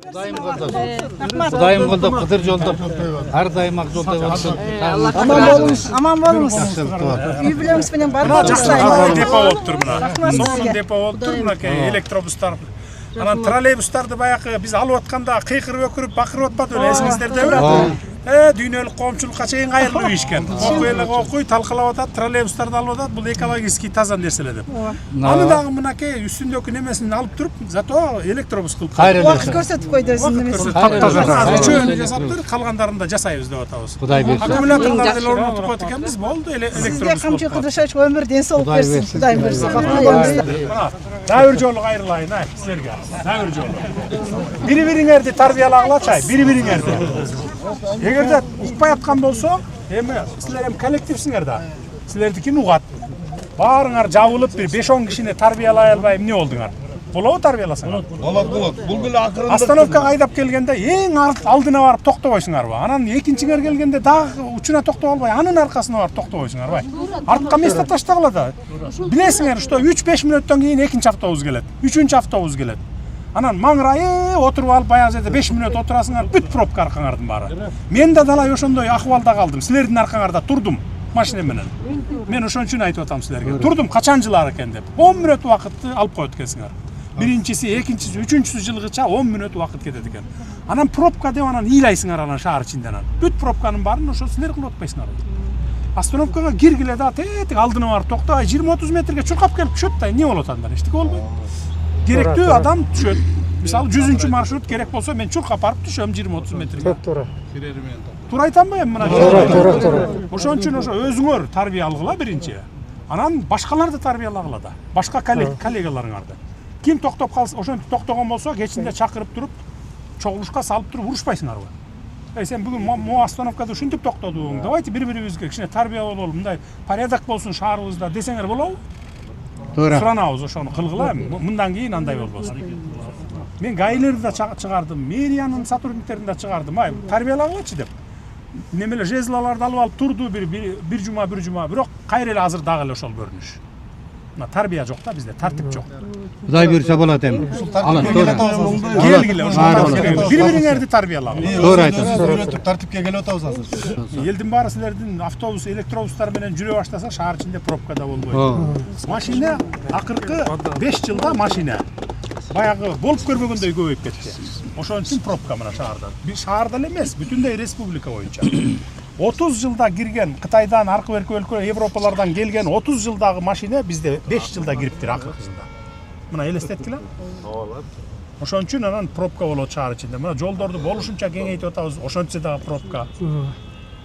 Kudayım kolda Kıdır jolda her daim ak jolda bolsun. Aman bolunuz. Үй билемиз менен барып депо болуп тур мына. Сонун депо болуп тур мынакей электробустар. Анан троллейбустарды баягы биз алып атканда кыйкырып өкүрүп бакырып атпады беле эсиңиздердеби? Дүйнөлүк коомчулукка чейин кайрылуу ишкен. Окуй талкалап атат, троллейбустарды алып атат, бул экологический таза нерселер деп. Аны дагы мынакей үстүндөгү немесин алып туруп, зато электробус кылып убакыт көрсөтүп койду өзүнүн немесин. Үчөөнү жасап тур, калгандарын да жасайбыз деп атабыз. Кудай берсин. Аккумуляторлорду деле орнотуп койт экенбиз, болду электробус. Камчы Кудашевич өмүр ден соолук берсин. Кудай берсин. Дагы жолу кайрылайын ай силерге. Дагы жолу. Бири-бириңерди тарбиялагылачы ай, бири-бириңерди. Эгерде укпай аткан болсо, эми силер коллективсиңер да. Силердикин угат. Баарыңар жабылып бир 5-10 кишини тарбиялай албай эмне болдуңар? Болобу тарбияласаңар? Болот. Бул гүл акырында Остановкага айдап келгенде эң алдына барып токтобойсуңарбы? Анан экинчиңер келгенде дагы учуна токтоп албай, анын аркасына барып токтобойсуңарбы? Артка место таштагыла да. Билесиңер, что 3-5 мүнөттөн кийин экинчи автобус келет, үчүнчү автобус келет. Анан маңырайы отуруп алып баягы жерде 5 мүнөт отурасыңар, бүт пробка аркаңардын баары. Мен да далай ошондой акыбалда калдым. Силердин аркаңарда турдум машина менен. Мен ошон үчүн айтып атам силерге. Турдум качан жылар экен деп. 10 мүнөт убакытты алып коет экенсиңер. Биринчиси, экинчиси, үчүнчүсү жылгыча 10 мүнөт убакыт кетет экен. Анан пробка деп анан ыйлайсыңар анан шаар ичинде анан. Бүт пробканын баарын ошо силер кылып атпайсыңар. Остановкага киргиле да тетик алдына барып токтобай 20-30 метрге чуркап келип түшөт да эмне болот анда? Эчтеке болбойт. Керектүү адам түшөт. Мисалы 100-чү маршрут керек болсо мен чуркап барып түшөм 20-30 метрге. Туура айтамбы эми мына? Туура. Ошон үчүн ошо өзүңөр тарбия алгыла биринчи. Анан башкаларды тарбиялагыла да. Башка коллегаларыңарды. Ким токтоп калса, ошентип токтогон болсо, кечинде чакырып туруп, чогулушка салып туруп урушпайсыңарбы? Сен бүгүн могу остановкада ушинтип токтодуң. Давайте бири-бирибизге кичине тарбия бололу, мындай порядок болсун шаарыбызда десеңер болобу? Туура. Суранабыз ошону кылгыла, мындан кийин андай болбосун. Мен гаилерди да чыгардым, мэриянын сотрудниктерин да чыгардым. Ай, тарбиялагылачы деп. Немеле жезлаларды алып алып турду бир жума, бирок кайра эле азыр дагы эле ошол көрүнүш. Мына тарбия жок да бизде, тартип жок. Кудай берсе болот эми. Анан туура. Келгиле ошол бири-бириңерди тарбиялагыла. Туура айтасың. тартипке келип атабыз азыр. Элдин баары силердин автобус, электробустар менен жүрө баштаса, шаар ичинде пробкада болбойт. Машина акыркы 5 жылда машина баягы болуп көрбөгөндөй көбөйүп кетти. Ошон үчүн пробка мына шаарда. Бир шаарда эле эмес, бүтүндөй республика боюнча. 30 жылда кирген Кытайдан, аркы берки өлкө, Европалардан келген 30 жылдагы машина бизде 5 жылда кириптир акыркысында. Мына элестеткиле. Ошон үчүн анан пробка болот шаар ичинде. Мына жолдорду болушунча кеңейтип атабыз, ошентсе дагы пробка.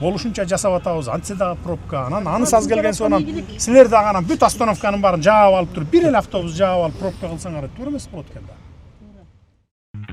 Болушунча жасап атабыз, антсе дагы пробка. Анан аныс аз келген соң силер дагы анан бүт остановканын баарын жаап алып туруп, бир эле автобус жаап алып пробка кылсаңар туура эмес болот экен да.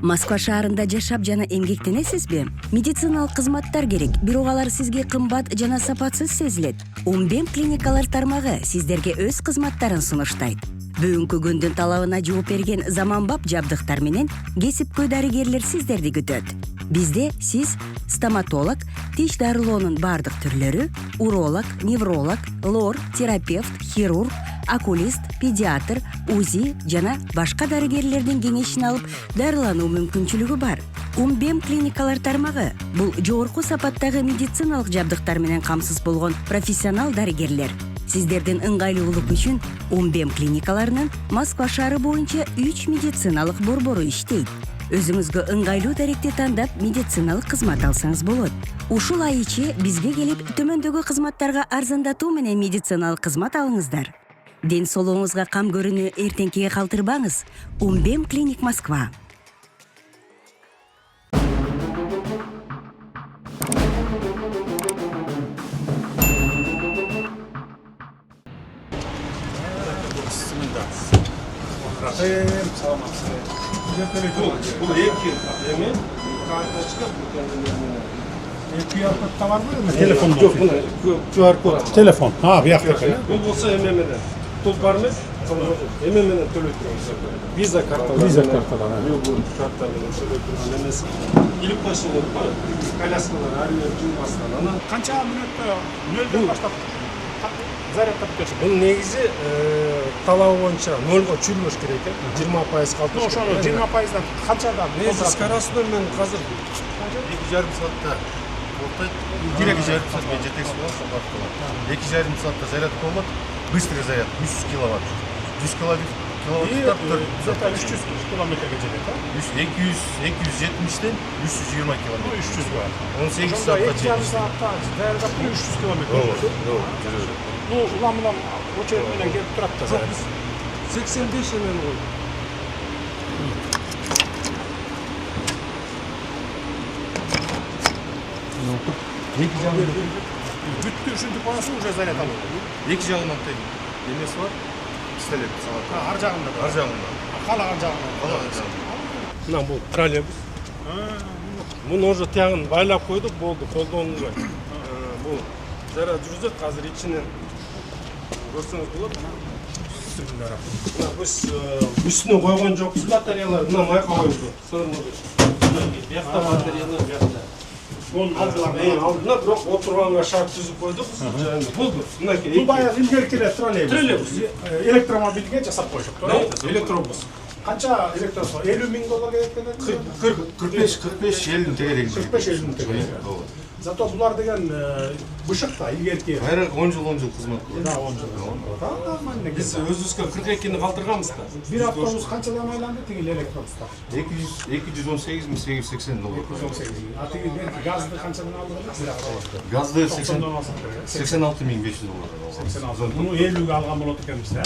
Москва шаарында жашап жана эмгектенесизби? Медициналык кызматтар керек, бирок алар сизге кымбат жана сапатсыз сезилет. Умбем клиникалар тармагы сиздерге өз кызматтарын сунуштайт. Бүгүнкү күндүн талабына жооп берген заманбап жабдыктар менен кесипкөй дарыгерлер сиздерди күтөт. Бизде сиз стоматолог, тиш дарылоонун бардык түрлөрү, уролог, невролог, лор, терапевт, хирург, окулист, педиатр, УЗИ жана башка дарыгерлердин кеңешин алып дарылануу мүмкүнчүлүгү бар. Умбем клиникалар тармагы бул жогорку сапаттагы медициналык жабдыктар менен камсыз болгон профессионал дарыгерлер. Сиздердин ыңгайлуулук үчүн Умбем клиникаларынын Москва шаары боюнча 3 медициналык борбору иштейт. Өзүңүзгө ыңгайлуу даректи тандап медициналык кызмат алсаңыз болот. Ушул ай ичи бизге келип төмөндөгү кызматтарга арзандатуу менен медициналык кызмат алыңыздар. Ден соолугуңузга кам көрүүнү эртеңкиге калтырбаңыз. Умбем клиник Москва. Бул эки эме карточка QR-кодта барбы? Телефон жок, мына QR-код. Телефон. Буякта экен. Бул болсо эме менен. Тут бар эмес? Эме менен төлөйт турабыз. Виза карталар. Виза карталар. Бул карта менен төлөйт турган эмес. Илип койсоңор бар. Коляскалар ар бир жумбастан. Анан Канча мүнөттө 0дөн баштап зарядтап беришет. Бул негизи талабы боюнча 0-га чүйрбөш керек экен. 20% калтырыш. Ошону 20%дан канчада Негизи скоростной мен азыр 2,5 саатта толтойт. 2,5 саат мен жетекчи болом, сапат кылам. 2,5 саатта зарядка болот. Быстрый заряд 300 киловатт. 100 киловатттар 300 километрге жетет, а? 270-ден 320 километр. 300 га. 18 Ошондо саатта 2,5 саатта зарядап 300 километр. Ну, улам очередь менен келип турат да заряд. 85 эмен кой. Бүттү, ушинтип коесуң, уже заряд алып. Эки жагынан тең эмеси бар. Пистолет салат. Ар жагында. Ар жагында. Каалаган жагынан. Мына бул троллейбус. Муну уже тягын байлап койдук, болду, колдонбой. Бул заряд жүрүзөт, азыр ичинен көрсөңүз болот. Мына биз үстүнө койгон жокпуз батареялар, мына майка коюлду. Биякта батареялар биякта. Onun aldılar. Алдына бирок отурганга шарт түзүп койдук. Болду. Мынакей. Bu bayağı ilgili trolleybus. Trolleybus. Elektromobilge жасап koyduk. Электробус. Kança elektrobus? 50 000 dolar gerektiğinde 45 елдің тегерек. 45-50 000 TL. Зато бұлар деген бышық та, ilgerki. Кайра 10 жыл кызмат кылды. Да, 10 жыл. Нормально. Биз өзүбүзгө 42-ни калтырганбыз да. Bir avtobus kançadan aylandı tigil elektrobuslar? 218-880 доллар. 118. A tigil gazlı kançadan aldınız? Газды 90'dan alsak. 86.500 доллар. 86. Bunu 50'ge algan bulup ekenmiş de.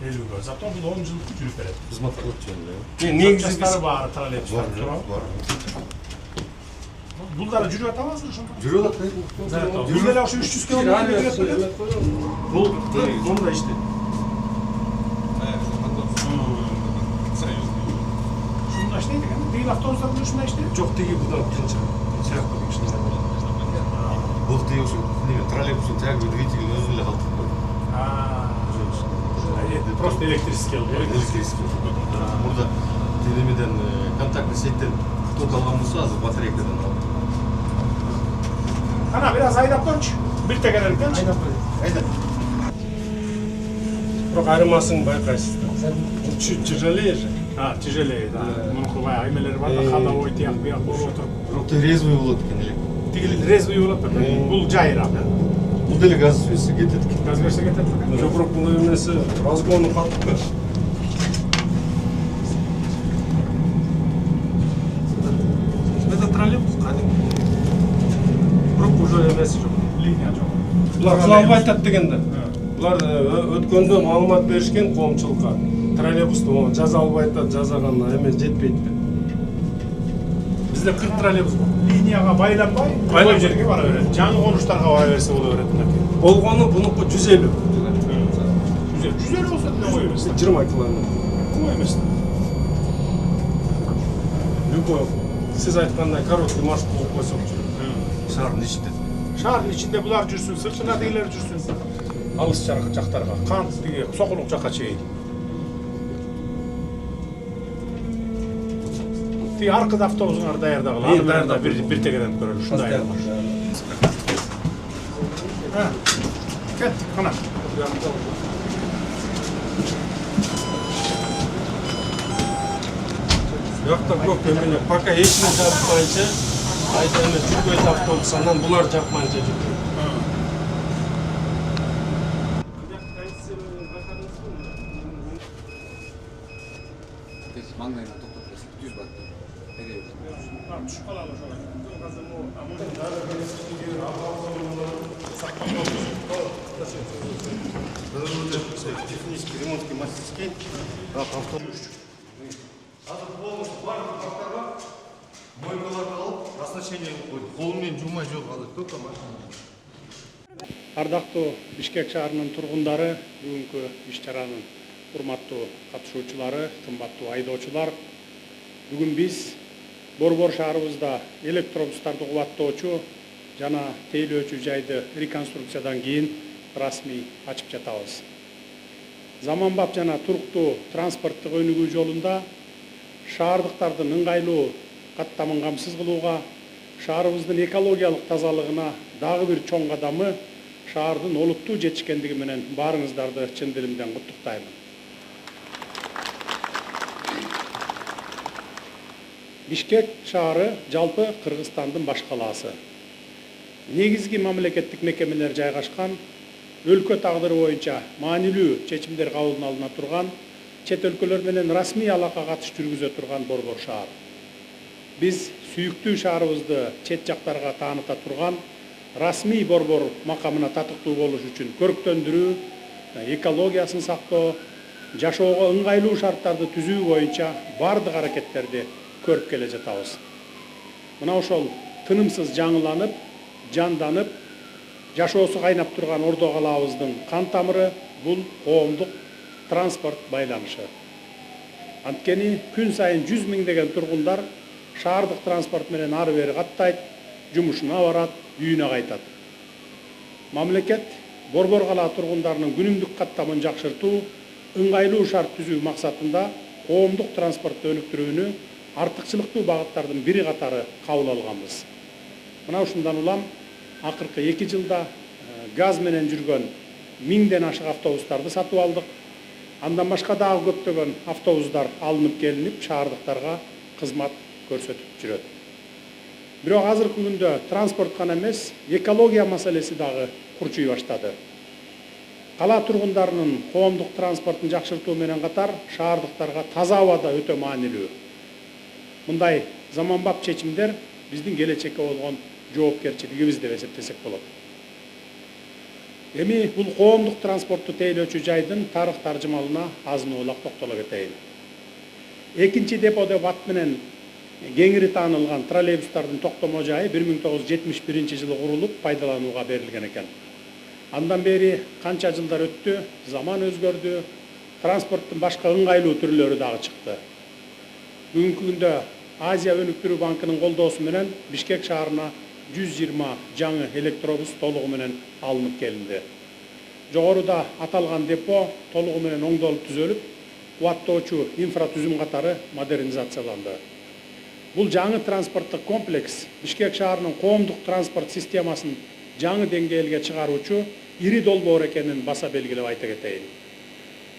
50'ge. Зато бұл 10 жыл жүрүп берет. Кызмат кылып жөнүндө. Негизи Жастары бар, троллейбустар. Бар. Бұлдары жүріп атамазбы ошондо? Жүрүп атат. Жүріп эле ошо 300 километр жүрөт белет. Бул мында иштейт. Шунда иштейт экен. Тигил автобустардын ушунда иштейт. Жок, тиги будан тынча. Сыяктуу иштейт. Бул ушу троллейбустун тяговый двигатель өзү эле калтырып койду. Просто электрический алып. Электрический. Мурда телемеден контактный сеттен ток алган болсо азыр батарейкадан алып. Ana biraz ayda koç. Bir tekerlekten. Айдап. Бирок айырмасын байкайсыз да. Тяжелее же. Тяжелее, да. Мунун бай аймелери бар да, ходовой тияк бияк болуп отуруп. Бирок резвый болот экен элек. Тигил резвый болот экен. Бул жайыраак. Бул деле газ сөзсү кетет экен. Газ берсе кетет экен. Жок, бирок бул эмеси разгону катып. Это троллейбус кадимки. Бирок уже эмеси жок. Линия жок. Булар кыла албай атат дегенде. Булар өткөндө маалымат беришкен коомчулукка. Троллейбусту жаза албай атат, жазаган эме жетпейт деп. Бизде 40 троллейбус бар. Линияга байланбай, Байланбай. жерге бара берет. Жаңы конуштарга бара берсе боло берет мынакей. Болгону бунуку 150. 150 болсо да ой эмес. 20 километр. Ой эмес. Любой. Сиз айткандай короткий маршрут кылып койсокчу. Шаардын ичинде. Шаардын ичинде булар жүрсүн, сыртына тигилер жүрсүн. Алыс жактарга, кант тиги сокулук жакка чейин. Тиги аркада автобусуңар даярдагыла. Аны даярда бир тегерен көрөлү. Ушундай. Кеттик, кана. Бuyakta көп эмне, пока эчине жапмайынча, айда эме жүргөйт автобус, анан булар жапмайынча жүргөйт. Маңдайына токтоп берсе 100 бат. Түшүп калалы ошого. Азыр Технический, ремонтский, мастерский. Автобус. Азыр полностью барлық бактарга мойкаларды алып, оснащение койдук. Кол менен жумай жок азыр только машина. Ардактуу Бишкек шаарынын тургундары, бүгүнкү иш-чаранын урматтуу катышуучулары, кымбаттуу айдоочулар, бүгүн биз Борбор шаарыбызда электробустарды кубаттоочу жана тейлөөчү жайды реконструкциядан кийин расмий ачып жатабыз. Заманбап жана туруктуу транспорттук өнүгүү жолунда шаардыктардын ыңгайлуу каттамын камсыз кылууга, шаарыбыздын экологиялык тазалыгына дагы бир чоң кадамы шаардын олуттуу жетишкендиги менен баарыңыздарды чын дилимден куттуктаймын. Бишкек шаары жалпы Кыргызстандын баш калаасы. Негизги мамлекеттик мекемелер жайгашкан, өлкө тагдыры боюнча маанилүү чечимдер кабыл алына турган, чет өлкөлөр менен расмий алака катыш жүргүзө турган борбор шаар. Биз сүйүктүү шаарыбызды чет жактарга тааныта турган, расмий борбор макамына татыктуу болуш үчүн көрктөндүрүү, экологиясын сактоо, жашоого ыңгайлуу шарттарды түзүү боюнча бардык аракеттерди көрүп келе жатабыз. Мына ошол тынымсыз жаңыланып, жанданып, жашоосу кайнап турган Ордо калабыздын кан тамыры бул коомдук транспорт байланышы. Анткени күн сайын 100 миңдеген тургундар шаардык транспорт менен ары бери каттайт, жумушуна барат, үйүнө кайтат. Мамлекет борбор кала тургундарынын күнүмдүк каттамын жакшыртуу, ыңгайлуу шарт түзүү максатында коомдук транспортты өнүктүрүүнү артыкчылыктуу багыттардын бири катары кабыл алганбыз. Мына ушундан улам акыркы 2 жылда газ менен жүргөн 1000ден ашык автобустарды сатып алдык. Андан башка дагы көптөгөн автобустар алынып келинип, шаардыктарга кызмат көрсөтүп жүрөт. Бирок азыркы күндө транспорт гана эмес, экология маселеси дагы курчуй баштады. Кала тургундарынын коомдук транспортун жакшыртуу менен катар шаардыктарга таза абада өтө маанилүү. Мындай заманбап чечимдер биздин келечекке болгон жоопкерчилигибиз деп эсептесек болот. Эми бул коомдук транспортту тейлөөчү жайдын тарых таржымалына азын-оолак токтоло кетейин. Экинчи депо деп ат менен кеңири таанылган троллейбустардын токтомо жайы 1971 жылы курулуп пайдаланууга берилген экен. Андан бери канча жылдар өттү, заман өзгөрдү, транспорттун башка ыңгайлуу түрлөрү дагы чыкты. Бүгүнкү күндө Азия өнүктүрүү банкынын колдоосу менен Бишкек шаарына 120 жаңы электробус толугу менен алынып келинди. Жогоруда аталган депо толугу менен оңдолуп түзөлүп, кубаттоочу инфратүзүм катары модернизацияланды. Бул жаңы транспорттук комплекс Бишкек шаарынын коомдук транспорт системасын жаңы деңгээлге чыгаруучу ири долбоор экенин баса белгилеп айта кетейин.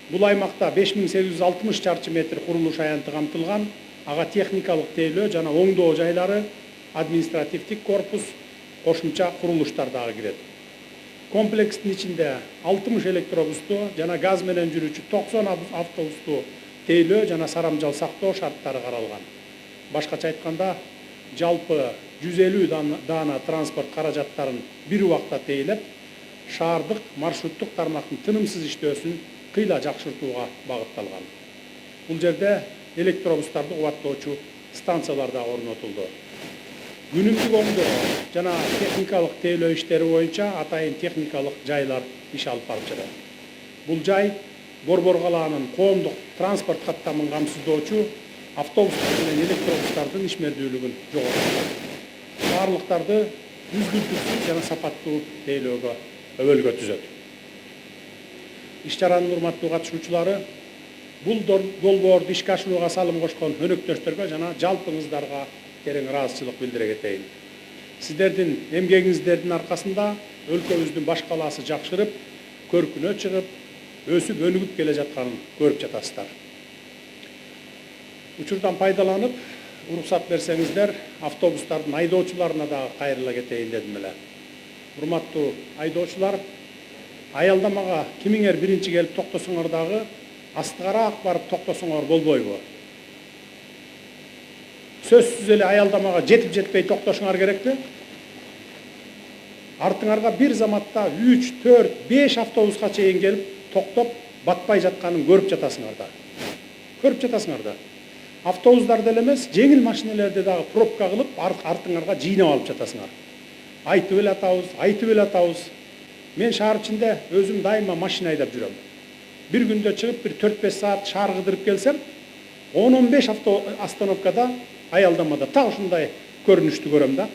Бул аймакта 5860 чарчы метр курулуш аянты камтылган, ага техникалык тейлөө жана оңдоо жайлары, административдик корпус, кошумча курулуштар дагы кирет. Комплекстин ичинде 60 электробусту жана газ менен жүрүүчү 90 автобусту тейлөө жана сарамжал сактоо шарттары каралган. Башкача айтканда, жалпы 150 даана транспорт каражаттарын бир убакта тейлеп, шаардык маршруттук тармактын тынымсыз иштөөсүн кыйла жакшыртууга багытталган. Бул жерде электробустарды кубаттоочу станциялар да орнотулду. Күнүмдүк оңдоо жана техникалык тейлөө иштери боюнча атайын техникалык жайлар иш алып барып жатат. Бул жай борбор калаанын коомдук транспорт каттамын камсыздоочу автобустар менен электробустардын ишмердүүлүгүн жоготот. Барлыктарды үзгүлтүксүз жана сапаттуу тейлөөгө өбөлгө түзөт. Иш-чаранын урматтуу катышуучулары, бул долбоорду ишке ашырууга салым кошкон өнөктөштөргө жана жалпыңыздарга терең ыраазычылык билдире кетейин. Сиздердин эмгегиңиздердин аркасында өлкөбүздүн баш калаасы жакшырып, көркүнө чыгып, өсүп өнүгүп келе жатканын көрүп жатасыздар. Учурдан пайдаланып, уруксат берсеңиздер, автобустардын айдоочуларына дагы кайрыла кетейин дедим эле. Урматтуу айдоочулар, аялдамага кимиңер биринчи келип токтосоңор дагы астыгараак барып токтосоңор болбойбу? Сөзсүз эле аялдамага жетип жетпей токтошуңар керекпи? Артыңарга бир заматта 3, 4, 5 автобуска чейин келип токтоп, батпай жатканын көрүп жатасыңар да. Көрүп жатасыңар да. Автобустар деле эмес, жеңил машинелерди дагы пробка кылып, артыңарга жыйнап алып жатасыңар. Айтып эле атабыз. Мен шаар ичинде өзүм дайыма машина айдап жүрөм. Bir күндө чыгып, bir 4-5 саат шаар кыдырып келсем, 10-15 остановкада аялдамада так ушундай көрүнүштү көрөм да.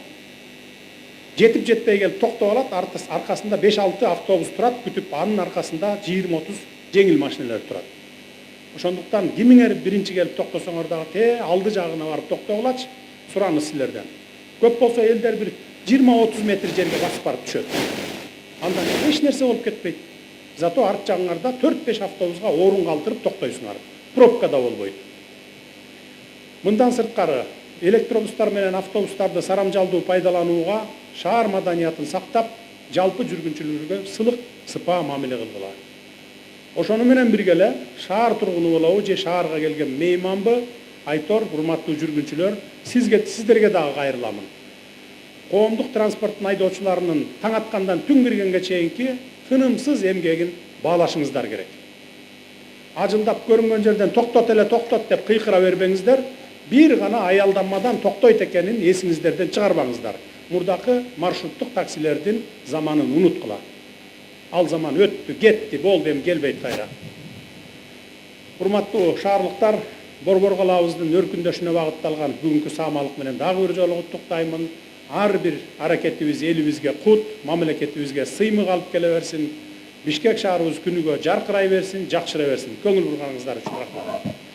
Жетип жетпей келип токтоп алат, аркасында 5-6 автобус турат, күтүп, анын аркасында 20-30 жеңил машинелер турат. Ошондуктан кимиңер биринчи келип токтосоңор дагы алды жагына барып токтогулачы, сураныз силерден. Көп болсо элдер bir 20-30 метр жерге басып барып түшөт. Анда эч нерсе болуп кетпейт. Зато арт жагыңарда 4-5 автобуска орун калтырып токтойсуңар. Пробка да болбойт. Мындан сырткары электробустар менен автобустарды сарамжалдуу пайдаланууга шаар маданиятын сактап, жалпы жүргүнчүлөргө сылык сыпаа мамиле кылгыла. Ошону менен бирге эле шаар тургуну болобу же шаарга келген мейманбы, айтор, урматтуу жүргүнчүлөр, сиздерге дагы кайрыламын. Коомдук транспорттун айдоочуларынын таң аткандан түн киргенге чейинки тынымсыз эмгегин баалашыңыздар керек. Ажылдап көрүнгөн жерден токтот эле токтот деп кыйкыра бербеңиздер. Бир гана аялданмадан токтойт экенин эсиңиздерден чыгарбаңыздар. Мурдакы маршруттук таксилердин заманын унуткула. Ал заман өттү, кетти, болду, эми келбейт кайра. Урматтуу шаарлыктар, Борбор калабыздын өркүндөшүнө багытталган бүгүнкү саамалык менен дагы бир жолу куттуктаймын. Ар бир аракетибиз элибизге кут, мамлекетибизге сыймык алып келе берсин. Бишкек шаарыбыз күнүгө жаркырай берсин, жакшыра берсин. Көңүл бурганыңыздар үчүн рахмат.